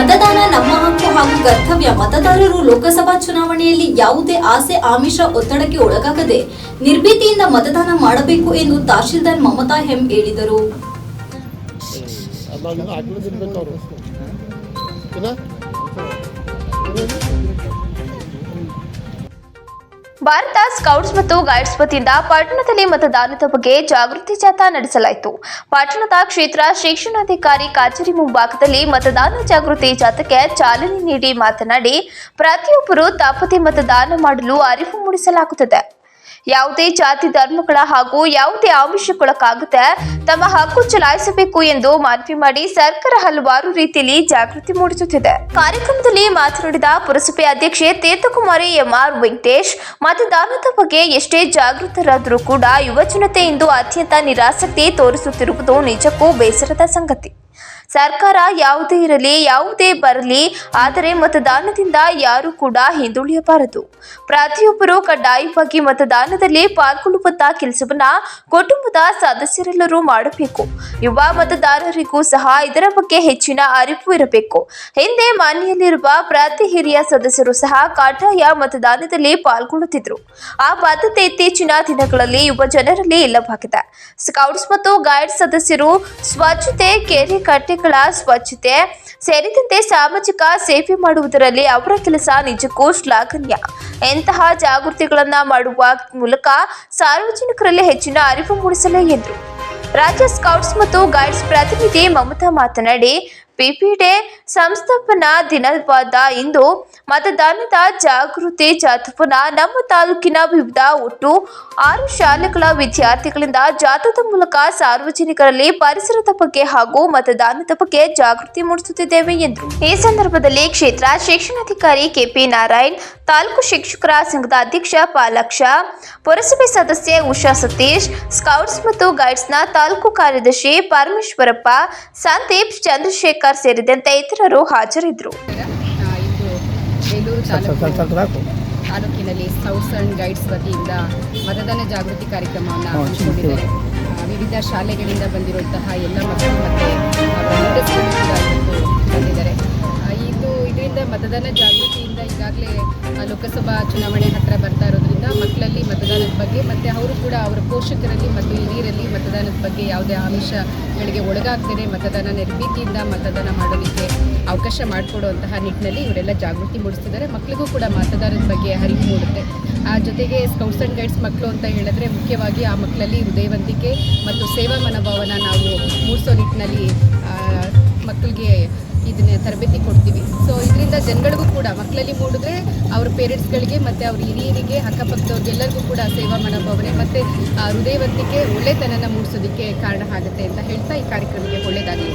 ಮತದಾನ ನಮ್ಮ ಹಕ್ಕು ಹಾಗೂ ಕರ್ತವ್ಯ. ಮತದಾರರು ಲೋಕಸಭಾ ಚುನಾವಣೆಯಲ್ಲಿ ಯಾವುದೇ ಆಸೆ ಆಮಿಷ ಒತ್ತಡಕ್ಕೆ ಒಳಗಾಗದೆ ನಿರ್ಭೀತಿಯಿಂದ ಮತದಾನ ಮಾಡಬೇಕು ಎಂದು ತಹಶೀಲ್ದಾರ್ ಮಮತಾ ಎಂ ಹೇಳಿದರು. ಭಾರತ ಸ್ಕೌಟ್ಸ್ ಮತ್ತು ಗೈಡ್ಸ್ ವತಿಯಿಂದ ಪಟ್ಟಣದಲ್ಲಿ ಮತದಾನದ ಬಗ್ಗೆ ಜಾಗೃತಿ ಜಾಥಾ ನಡೆಸಲಾಯಿತು. ಪಟ್ಟಣದ ಕ್ಷೇತ್ರ ಶಿಕ್ಷಣಾಧಿಕಾರಿ ಕಚೇರಿ ಮುಂಭಾಗದಲ್ಲಿ ಮತದಾನ ಜಾಗೃತಿ ಜಾಥಾಕ್ಕೆ ಚಾಲನೆ ನೀಡಿ ಮಾತನಾಡಿ, ಪ್ರತಿಯೊಬ್ಬರು ತಪ್ಪದೆ ಮತದಾನ ಮಾಡಲು ಅರಿವು ಮೂಡಿಸಲಾಗುತ್ತದೆ. ಯಾವುದೇ ಜಾತಿ ಧರ್ಮಗಳ ಹಾಗೂ ಯಾವುದೇ ಆಮಿಷಕ್ಕೊಳಗಾಗದೆ ತಮ್ಮ ಹಕ್ಕು ಚಲಾಯಿಸಬೇಕು ಎಂದು ಮನವಿ ಮಾಡಿ ಸರ್ಕಾರ ಹಲವಾರು ರೀತಿಯಲ್ಲಿ ಜಾಗೃತಿ ಮೂಡಿಸುತ್ತಿದೆ. ಕಾರ್ಯಕ್ರಮದಲ್ಲಿ ಮಾತನಾಡಿದ ಪುರಸಭೆ ಅಧ್ಯಕ್ಷೆ ತೀರ್ಥಕುಮಾರಿ ಎಂಆರ್ ವೆಂಕಟೇಶ್, ಮತದಾನದ ಬಗ್ಗೆ ಎಷ್ಟೇ ಜಾಗೃತರಾದರೂ ಕೂಡ ಯುವಜನತೆ ಇಂದು ಅತ್ಯಂತ ನಿರಾಸಕ್ತಿ ತೋರಿಸುತ್ತಿರುವುದು ನಿಜಕ್ಕೂ ಬೇಸರದ ಸಂಗತಿ. ಸರ್ಕಾರ ಯಾವುದೇ ಇರಲಿ ಯಾವುದೇ ಬರಲಿ, ಆದರೆ ಮತದಾನದಿಂದ ಯಾರೂ ಕೂಡ ಹಿಂದುಳಿಯಬಾರದು. ಪ್ರತಿಯೊಬ್ಬರು ಕಡ್ಡಾಯವಾಗಿ ಮತದಾನದಲ್ಲಿ ಪಾಲ್ಗೊಳ್ಳುವಂತ ಕೆಲಸವನ್ನ ಕುಟುಂಬದ ಸದಸ್ಯರೆಲ್ಲರೂ ಮಾಡಬೇಕು. ಯುವ ಮತದಾರರಿಗೂ ಸಹ ಇದರ ಬಗ್ಗೆ ಹೆಚ್ಚಿನ ಅರಿವು ಇರಬೇಕು. ಹಿಂದೆ ಮನೆಯಲ್ಲಿರುವ ಪ್ರತಿ ಹಿರಿಯ ಸದಸ್ಯರು ಸಹ ಕಡ್ಡಾಯ ಮತದಾನದಲ್ಲಿ ಪಾಲ್ಗೊಳ್ಳುತ್ತಿದ್ರು. ಆ ಬದ್ಧತೆ ಇತ್ತೀಚಿನ ದಿನಗಳಲ್ಲಿ ಯುವ ಜನರಲ್ಲಿ ಇಲ್ಲವಾಗಿದೆ. ಸ್ಕೌಟ್ಸ್ ಮತ್ತು ಗೈಡ್ಸ್ ಸದಸ್ಯರು ಸ್ವಚ್ಛತೆ, ಕೆರೆ ಕಟ್ಟೆಗಳ ಸ್ವಚ್ಛತೆ ಸೇರಿದಂತೆ ಸಾಮಾಜಿಕ ಸೇವೆ ಮಾಡುವುದರಲ್ಲಿ ಅವರ ಕೆಲಸ ನಿಜಕ್ಕೂ ಶ್ಲಾಘನೀಯ. ಇಂತಹ ಜಾಗೃತಿಗಳನ್ನ ಮಾಡುವ ಮೂಲಕ ಸಾರ್ವಜನಿಕರಲ್ಲಿ ಹೆಚ್ಚಿನ ಅರಿವು ಮೂಡಿಸಲಿ ಎಂದರು. ರಾಜ್ಯ ಸ್ಕೌಟ್ಸ್ ಮತ್ತು ಗೈಡ್ಸ್ ಪ್ರತಿನಿಧಿ ಮಮತಾ ಮಾತನಾಡಿ, ಪಿಪಿ ಡೇ ಸಂಸ್ಥಾಪನಾ ದಿನವಾದ ಇಂದು ಮತದಾನದ ಜಾಗೃತಿ ಜಾಥಾವನ್ನು ನಮ್ಮ ತಾಲೂಕಿನ ವಿವಿಧ ಒಟ್ಟು 6 ಶಾಲೆಗಳ ವಿದ್ಯಾರ್ಥಿಗಳಿಂದ ಜಾಥಾದ ಮೂಲಕ ಸಾರ್ವಜನಿಕರಲ್ಲಿ ಪರಿಸರದ ಬಗ್ಗೆ ಹಾಗೂ ಮತದಾನದ ಬಗ್ಗೆ ಜಾಗೃತಿ ಮೂಡಿಸುತ್ತಿದ್ದೇವೆ ಎಂದರು. ಈ ಸಂದರ್ಭದಲ್ಲಿ ಕ್ಷೇತ್ರ ಶಿಕ್ಷಣಾಧಿಕಾರಿ ಕೆಪಿ ನಾರಾಯಣ್, ತಾಲೂಕು ಶಿಕ್ಷಕರ ಸಂಘದ ಅಧ್ಯಕ್ಷ ಪಾಲಾಕ್ಷ, ಪುರಸಭೆ ಸದಸ್ಯೆ ಉಷಾ ಸತೀಶ್, ಸ್ಕೌಟ್ಸ್ ಮತ್ತು ಗೈಡ್ಸ್ನ ತಾಲೂಕು ಕಾರ್ಯದರ್ಶಿ ಪರಮೇಶ್ವರಪ್ಪ, ಸಂದೀಪ್, ಚಂದ್ರಶೇಖರ್ ಸೇರಿದಂತೆ ಇತರರು ಹಾಜರಿದ್ದರು. ಬೇಲೂರು ತಾಲೂಕಿನಲ್ಲಿ ಸ್ಕೌಟ್ಸ್ ಅಂಡ್ ಗೈಡ್ಸ್ ವತಿಯಿಂದ ಮತದಾನ ಜಾಗೃತಿ ಕಾರ್ಯಕ್ರಮವನ್ನು ಹಮ್ಮಿಕೊಂಡಿದ್ದಾರೆ. ವಿವಿಧ ಶಾಲೆಗಳಿಂದ ಬಂದಿರುವಂತಹ ಎಲ್ಲ ಮಕ್ಕಳು ಮತ್ತು ಬಂದಿದ್ದಾರೆ. ಇದರಿಂದ ಮತದಾನ ಜಾಗೃತಿಯಿಂದ ಈಗಾಗಲೇ ಲೋಕಸಭಾ ಚುನಾವಣೆ ಹತ್ತಿರ ಬರ್ತಾ ಇರೋದ್ರಿಂದ ಮಕ್ಕಳಲ್ಲಿ ಮತದಾನದ ಬಗ್ಗೆ ಮತ್ತು ಅವರು ಕೂಡ ಅವರ ಪೋಷಕರಲ್ಲಿ ಮತ್ತು ಹಿರಿಯರಲ್ಲಿ ಮತದಾನದ ಬಗ್ಗೆ ಯಾವುದೇ ಆಮಿಷಗಳಿಗೆ ಒಳಗಾಗ್ತೇನೆ ಮತದಾನ ನಿರ್ಭೀತಿಯಿಂದ ಮತದಾನ ಮಾಡೋದಕ್ಕೆ ಅವಕಾಶ ಮಾಡಿಕೊಡುವಂತಹ ನಿಟ್ಟಿನಲ್ಲಿ ಇವರೆಲ್ಲ ಜಾಗೃತಿ ಮೂಡಿಸ್ತಿದ್ದಾರೆ. ಮಕ್ಕಳಿಗೂ ಕೂಡ ಮತದಾನದ ಬಗ್ಗೆ ಅರಿವು ಮೂಡುತ್ತೆ. ಆ ಜೊತೆಗೆ ಸ್ಕೌಟ್ಸ್ ಆ್ಯಂಡ್ ಗೈಡ್ಸ್ ಮಕ್ಕಳು ಅಂತ ಹೇಳಿದ್ರೆ ಮುಖ್ಯವಾಗಿ ಆ ಮಕ್ಕಳಲ್ಲಿ ಹೃದಯವಂತಿಕೆ ಮತ್ತು ಸೇವಾ ಮನೋಭಾವನ ನಾವು ಮೂಡಿಸೋ ನಿಟ್ಟಿನಲ್ಲಿ ಮಕ್ಕಳಿಗೆ ಇದನ್ನ ತರಬೇತಿ ಕೊಡ್ತೀವಿ. ಸೊ ಇದರಿಂದ ಜನಗಳಿಗೂ ಕೂಡ ಮಕ್ಕಳಲ್ಲಿ ಮೂಡಿದ್ರೆ ಅವ್ರ ಪೇರೆಂಟ್ಸ್ಗಳಿಗೆ ಮತ್ತು ಅವ್ರ ಹಿರಿಯರಿಗೆ ಅಕ್ಕಪಕ್ಕದವ್ರಿಗೆಲ್ಲರಿಗೂ ಕೂಡ ಸೇವಾ ಮನೋಭಾವನೆ ಮತ್ತು ಹೃದಯವಂತಿಕೆ ಒಳ್ಳೆತನನ ಮೂಡಿಸೋದಕ್ಕೆ ಕಾರಣ ಆಗುತ್ತೆ ಅಂತ ಹೇಳ್ತಾ ಈ ಕಾರ್ಯಕ್ರಮಕ್ಕೆ ಒಳ್ಳೆಯದಾಗಲಿ.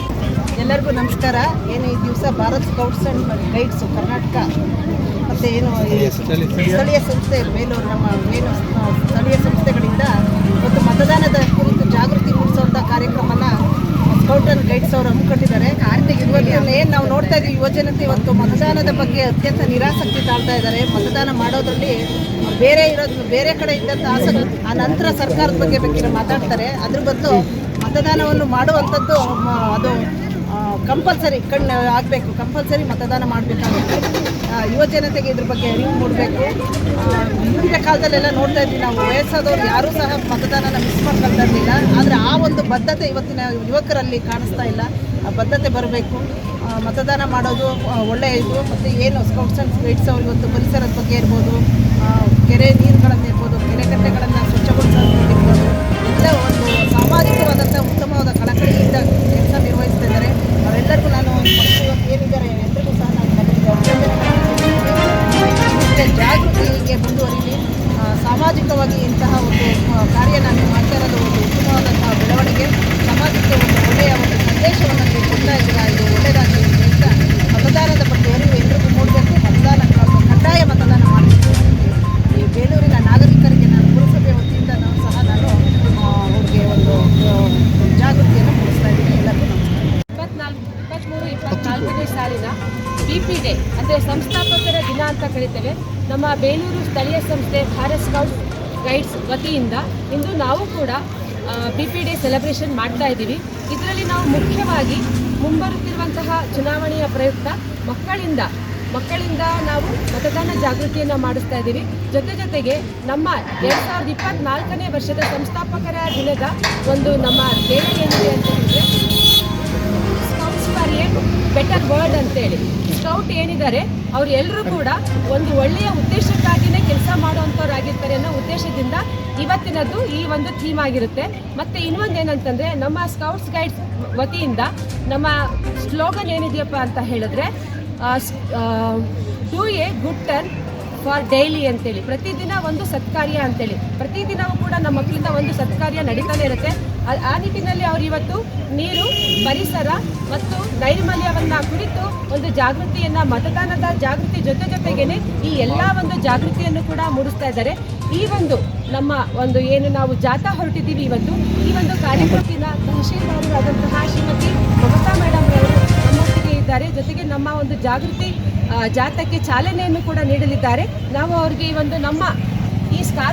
ಎಲ್ಲರಿಗೂ ನಮಸ್ಕಾರ. ಏನು ಈ ದಿವಸ Bharat scouts and guides Karnataka ಮತ್ತು ಏನು ಸ್ಥಳೀಯ ಸಂಸ್ಥೆ ಬೇಲೂರು ನಮ್ಮ ಏನು ಸ್ಥಳೀಯ ಸಂಸ್ಥೆಗಳಿಂದ ಇವತ್ತು ಮತದಾನದ ಕುರಿತು ಜಾಗೃತಿ ಮೂಡಿಸುವಂಥ ಕಾರ್ಯಕ್ರಮನ ಸ್ಕೌಟ್ ಆ್ಯಂಡ್ ಗೈಡ್ಸ್ ಅವರು ಹಮ್ಮಿಕೊಂಡಿದ್ದಾರೆ. ಏನು ನಾವು ನೋಡ್ತಾ ಇದ್ದೀವಿ, ಯುವಜನತೆ ಇವತ್ತು ಮತದಾನದ ಬಗ್ಗೆ ಅತ್ಯಂತ ನಿರಾಸಕ್ತಿ ತಾಳ್ತಾ ಇದ್ದಾರೆ. ಮತದಾನ ಮಾಡೋದ್ರಲ್ಲಿ ಬೇರೆ ಕಡೆ ಇದ್ದಂಥ ಆಸಕ್ತಿ ಆ ನಂತರ ಸರ್ಕಾರದ ಬಗ್ಗೆ ಮಾತಾಡ್ತಾರೆ. ಅದ್ರ ಬದಲು ಮತದಾನವನ್ನು ಮಾಡುವಂಥದ್ದು ಅದು ಕಂಪಲ್ಸರಿ ಆಗಬೇಕು. ಕಂಪಲ್ಸರಿ ಮತದಾನ ಮಾಡಬೇಕಾಗುತ್ತೆ. ಯುವಜನತೆಗೆ ಇದ್ರ ಬಗ್ಗೆ ಅರಿವು ಮೂಡಬೇಕು. ಹಿಂದಿನ ಕಾಲದಲ್ಲೆಲ್ಲ ನೋಡ್ತಾ ಇದ್ವಿ ನಾವು, ವಯಸ್ಸಾದವ್ರು ಯಾರೂ ಸಹ ಮತದಾನನ ಮಿಸ್ ಮಾಡ್ಕೊಳ್ತಾ ಇರಲಿಲ್ಲ. ಆದರೆ ಆ ಒಂದು ಬದ್ಧತೆ ಇವತ್ತಿನ ಯುವಕರಲ್ಲಿ ಕಾಣಿಸ್ತಾ ಇಲ್ಲ. ಆ ಬದ್ಧತೆ ಬರಬೇಕು. ಮತದಾನ ಮಾಡೋದು ಒಳ್ಳೆಯ ಇದು. ಮತ್ತು ಏನು ಸ್ಕೌಟ್ಸ್ ಆ್ಯಂಡ್ ಗೈಡ್ಸ್ ಅವರು ಇವತ್ತು ಪರಿಸರದ ಬಗ್ಗೆ ಇರ್ಬೋದು, ಕೆರೆ ನೀರುಗಳನ್ನು ಇರ್ಬೋದು, ಕೆರೆ ಕಟ್ಟೆಗಳನ್ನು ಸ್ವಚ್ಛಗೊಳಿಸೋದಿರ್ಬೋದು, ಎಲ್ಲ ಒಂದು ಸಾಮಾಜಿಕವಾದಂಥ ಉತ್ತಮವಾದ ಕಳಕಳಿಯಿಂದ ಕೆಲಸ ನಿರ್ವಹಿಸ್ತಾ ಇದ್ದಾರೆ. ಅವರೆಲ್ಲರಿಗೂ ನಾನು ಏನಿದ್ದಾರೆ ಎಲ್ಲರಿಗೂ ಸಹ ನಾನು ಜಾಗೃತಿ ಹೀಗೆ ಮುಂದುವರಿಲಿ. ಸಾಮಾಜಿಕವಾಗಿ ಇಂತಹ ಒಂದು ಕಾರ್ಯ ನಾನು ಮಾಡ್ತಾ ಇರೋದು ಒಂದು ಉತ್ತಮವಾದಂತಹ ಬೆಳವಣಿಗೆ. ಸಮಾಜಕ್ಕೆ ಒಂದು ಒಳ್ಳೆಯ ಒಂದು ಸಂದೇಶವನ್ನು ನೀವು ಕೊಡ್ತಾ ಇದ್ದೀರಾ. ಇದು ಒಳ್ಳೆಯದಾಗಲಿ ಅಂತ ಹೇಳ್ತಾ ಮತದಾನದ ಬಗ್ಗೆ ಅರಿವು ಎಲ್ಲರಿಗೂ ಮೂಡಬೇಕು. ಕಡ್ಡಾಯ ಮತದಾನ ಮಾಡಬೇಕು. ಈ ಬೇಲೂರಿನ ನಾಗರಿಕರಿಗೆ ನಾನು ಪುರಸಭೆ ವತಿಯಿಂದ ನಾನು ಅವ್ರಿಗೆ ಒಂದು ಜಾಗೃತಿಯನ್ನು ಮೂಡಿಸ್ತಾ ಇದ್ದೀನಿ. ಎಲ್ಲರಿಗೂ ನಮಸ್ಕಾರ. 23-24ನೇ ಸಾಲಿನ ಪಿಪಿ ಡೇ ಅಂದರೆ ಸಂಸ್ಥಾಪಕರ ದಿನ ಅಂತ ಕರೀತೇವೆ. ನಮ್ಮ ಬೇಲೂರು ಸ್ಥಳೀಯ ಸಂಸ್ಥೆ ಭಾರತ್ ಸ್ಕೌಟ್ಸ್ ಗೈಡ್ಸ್ ವತಿಯಿಂದ ಇಂದು ನಾವು ಕೂಡ BP ಡೇ ಸೆಲೆಬ್ರೇಷನ್ ಮಾಡ್ತಾ ಇದ್ದೀವಿ. ಇದರಲ್ಲಿ ನಾವು ಮುಖ್ಯವಾಗಿ ಮುಂಬರುತ್ತಿರುವಂತಹ ಚುನಾವಣೆಯ ಪ್ರಯುಕ್ತ ಮಕ್ಕಳಿಂದ ನಾವು ಮತದಾನ ಜಾಗೃತಿಯನ್ನು ಮಾಡಿಸ್ತಾ ಇದ್ದೀವಿ. ಜೊತೆಗೆ ನಮ್ಮ 2024ನೇ ವರ್ಷದ ಸಂಸ್ಥಾಪಕರ ದಿನದ ಒಂದು ನಮ್ಮ ಧ್ಯೇಯ ಏನಿದೆ ಅಂತ ಹೇಳಿದ್ರೆ scouts for A better world ಅಂತೇಳಿ. ಸ್ಕೌಟ್ ಏನಿದ್ದಾರೆ ಅವ್ರು ಎಲ್ಲರೂ ಕೂಡ ಒಂದು ಒಳ್ಳೆಯ ಉದ್ದೇಶಕ್ಕಾಗಿಯೇ ಕೆಲಸ ಮಾಡುವಂಥವ್ರಾಗಿರ್ತಾರೆ ಅನ್ನೋ ಉದ್ದೇಶದಿಂದ ಇವತ್ತಿನದ್ದು ಈ ಒಂದು ಥೀಮ್ ಆಗಿರುತ್ತೆ. ಮತ್ತು ಇನ್ನೊಂದೇನಂತಂದರೆ ನಮ್ಮ ಸ್ಕೌಟ್ಸ್ ಗೈಡ್ಸ್ ವತಿಯಿಂದ ನಮ್ಮ ಸ್ಲೋಗನ್ ಏನಿದೆಯಪ್ಪ ಅಂತ ಹೇಳಿದ್ರೆ do A good turn for daily ಅಂತೇಳಿ, ಪ್ರತಿದಿನ ಒಂದು ಸತ್ಕಾರ್ಯ ಅಂತೇಳಿ. ಪ್ರತಿದಿನವೂ ಕೂಡ ನಮ್ಮ ಮಕ್ಕಳಿಂದ ಒಂದು ಸತ್ಕಾರ್ಯ ನಡೀತಾನೆ ಇರುತ್ತೆ. ಆ ನಿಟ್ಟಿನಲ್ಲಿ ಅವರು ಇವತ್ತು ನೀರು, ಪರಿಸರ ಮತ್ತು ನೈರ್ಮಲ್ಯವನ್ನು ಕುರಿತು ಒಂದು ಜಾಗೃತಿಯನ್ನು, ಮತದಾನದ ಜಾಗೃತಿ ಜೊತೆಗೇನೆ ಈ ಎಲ್ಲ ಒಂದು ಜಾಗೃತಿಯನ್ನು ಕೂಡ ಮೂಡಿಸ್ತಾ ಇದ್ದಾರೆ. ಈ ಒಂದು ನಮ್ಮ ಒಂದು ಏನು ನಾವು ಜಾಥಾ ಹೊರಟಿದ್ದೀವಿ ಇವತ್ತು, ಈ ಒಂದು ಕಾರ್ಯಕ್ರಮದಿಂದ ತಹಶೀಲ್ದಾರರಾದಂತಹ ಶ್ರೀಮತಿ ಮಮತಾ ಮೇಡಮ್ ಅವರು ನಮ್ಮೊಟ್ಟಿಗೆ ಇದ್ದಾರೆ. ಜೊತೆಗೆ ನಮ್ಮ ಒಂದು ಜಾಗೃತಿ ಜಾಥಾಕ್ಕೆ ಚಾಲನೆಯನ್ನು ಕೂಡ ನೀಡಲಿದ್ದಾರೆ. ನಾವು ಅವರಿಗೆ ಈ ಒಂದು ನಮ್ಮ